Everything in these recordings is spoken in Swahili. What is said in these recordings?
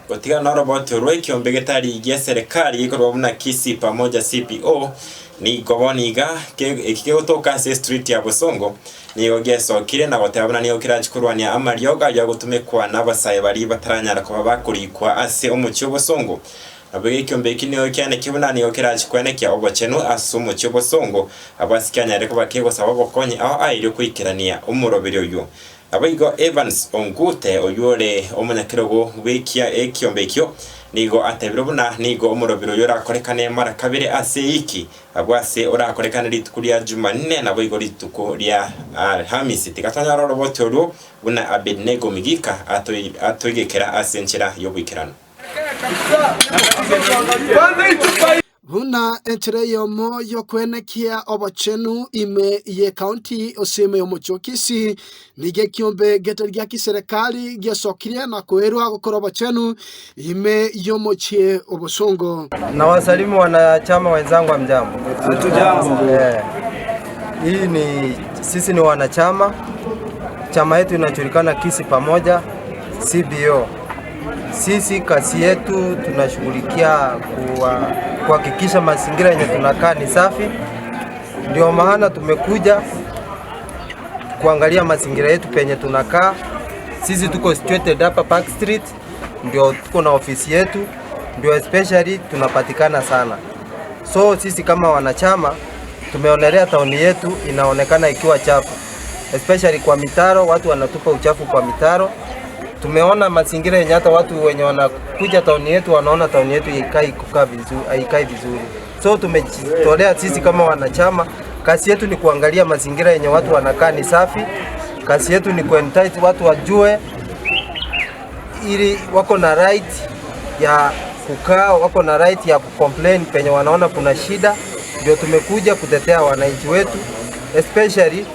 Gotiga na robot roi kiombegitari gia serikali ikorwa na Kisii pamoja CPO ni goboniga ikigotoka street ya Bosongo ni gogesokire na gotabana ni okirachikurwania amarioga ya gutumikwa n'abasaye bari bataranyara kuba bakurikwa ase umucyo Bosongo abege kiombeki ni okyane kibuna ni okirachikwenekia obochenu ase umucyo Bosongo abasikanya reko bakego sababo konye aho aire kwikirania umurobero yo Abaigo Evans Ongute oyore omunyakirogo wekia ekiombekyo nigo atebirobuna nigo omurobiro yorakorekane mara kabiri ase iki abwase orakorekane ritukuria Jumanne na boigo ritukuria Alhamisi tigatanya robot oru buna Abednego Migika atoigekera ase nchira yobwikirano Buna entere yomo yokwenekia obochenu ime ye county oseme yomucho Kisii nige kiombe getergia kiserikali gesokire na kwerwa gukora obochenu ime yomochie Obosongo. Na wasalimu wanachama wenzangu wa mjambo. Hatujambo. Hii ni sisi ni wanachama. Chama yetu inajulikana Kisii pamoja CBO. Sisi kazi yetu tunashughulikia kuhakikisha mazingira yenye tunakaa ni safi. Ndio maana tumekuja kuangalia mazingira yetu penye tunakaa. Sisi tuko situated hapa Park Street, ndio tuko na ofisi yetu, ndio especially tunapatikana sana. So sisi kama wanachama tumeonelea tauni yetu inaonekana ikiwa chafu. Especially kwa mitaro, watu wanatupa uchafu kwa mitaro. Tumeona mazingira yenye hata watu wenye wanakuja tauni yetu wanaona tauni yetu haikai vizuri. So tumejitolea sisi kama wanachama, kazi yetu ni kuangalia mazingira yenye watu wanakaa ni safi. Kazi yetu ni kuentice watu wajue ili wako na right ya kukaa, wako na right ya kucomplain penye wanaona kuna shida. Ndio tumekuja kutetea wananchi wetu, especially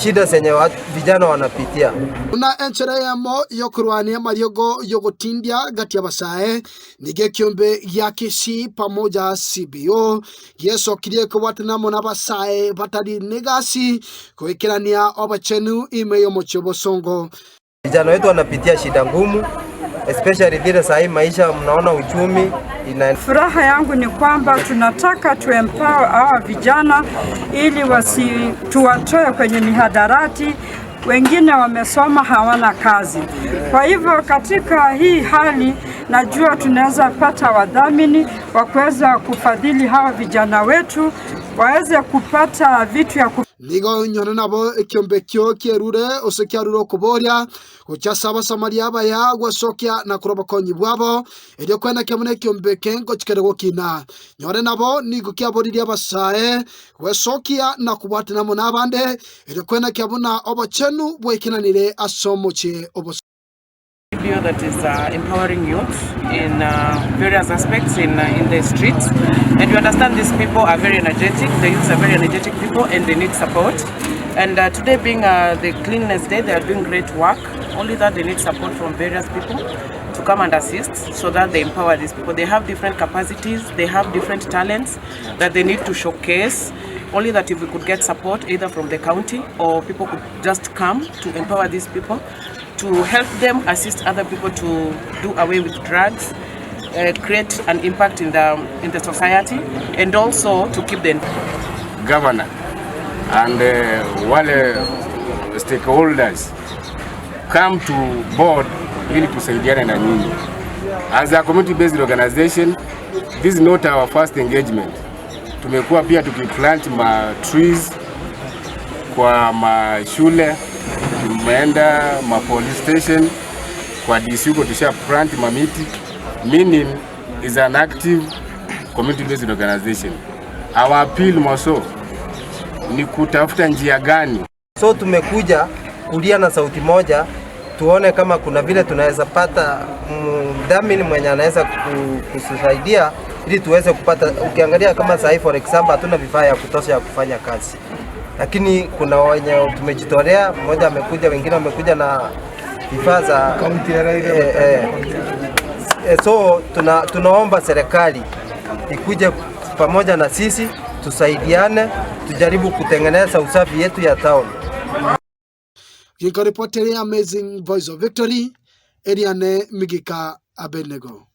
shida zenye vijana wanapitia. Una enchere yamo yokurwania mariogo yogotindia gati abasae nige kiombe ya Kisii pamoja CBO yesokirie kuwatana mona basae batari negasi kuikirania obochenu ime yomucho Bosongo. Vijana wetu wanapitia shida ngumu, especially vile sahi maisha mnaona uchumi Furaha yangu ni kwamba tunataka tuempower hawa vijana ili tuwatoe kwenye mihadarati. Wengine wamesoma hawana kazi. Kwa hivyo katika hii hali najua tunaweza pata wadhamini wa kuweza kufadhili hawa vijana wetu waweze kupata vitu ya nigo nyone nabo ekiombekyo kierure osekiaruro kuboria kuchasaba samaria baya gwasokia na kuroba konyi bwabo edio kwena kemune kiombeke ngochikerego kina nyone nabo nigo kiaboriria basae gwasokia na kubwatana mona abande edio kwena kiabuna obochenu bwekinanire asomoche obos That is empowering youth in various aspects in the streets, and you understand these people are very energetic. The youths are very energetic people and they need support. And today being the Cleanliness Day, they are doing great work. Only that they need support from various people to come and assist so that they empower these people. They have different capacities, they have different talents that they need to showcase. Only that if we could get support either from the county or people could just come to empower these people, to help them assist other people to do away with drugs, create an impact in the society, and also to keep them. Governor and wale stakeholders come to board ili kusaidiana na nyinyi. As a community-based organization, this is not our first engagement. Tumekuwa pia tukiplant trees kwa mashule, tumeenda police station, kwa DC huko tusha plant mamiti. Meaning is an active community-based organization. Our appeal moso ni kutafuta njia gani. So tumekuja kulia na sauti moja, tuone kama kuna vile tunaweza pata mdhamini mwenye anaweza kusaidia ili tuweze kupata. Ukiangalia kama sasa for example hatuna vifaa ya kutosha ya kufanya kazi, lakini kuna wenye tumejitolea, mmoja amekuja, wengine wamekuja na vifaa za so tunaomba serikali ikuje pamoja na sisi, tusaidiane, tujaribu kutengeneza usafi yetu ya town. Reporter Amazing Voice of Victory Eriane Migika Abenego.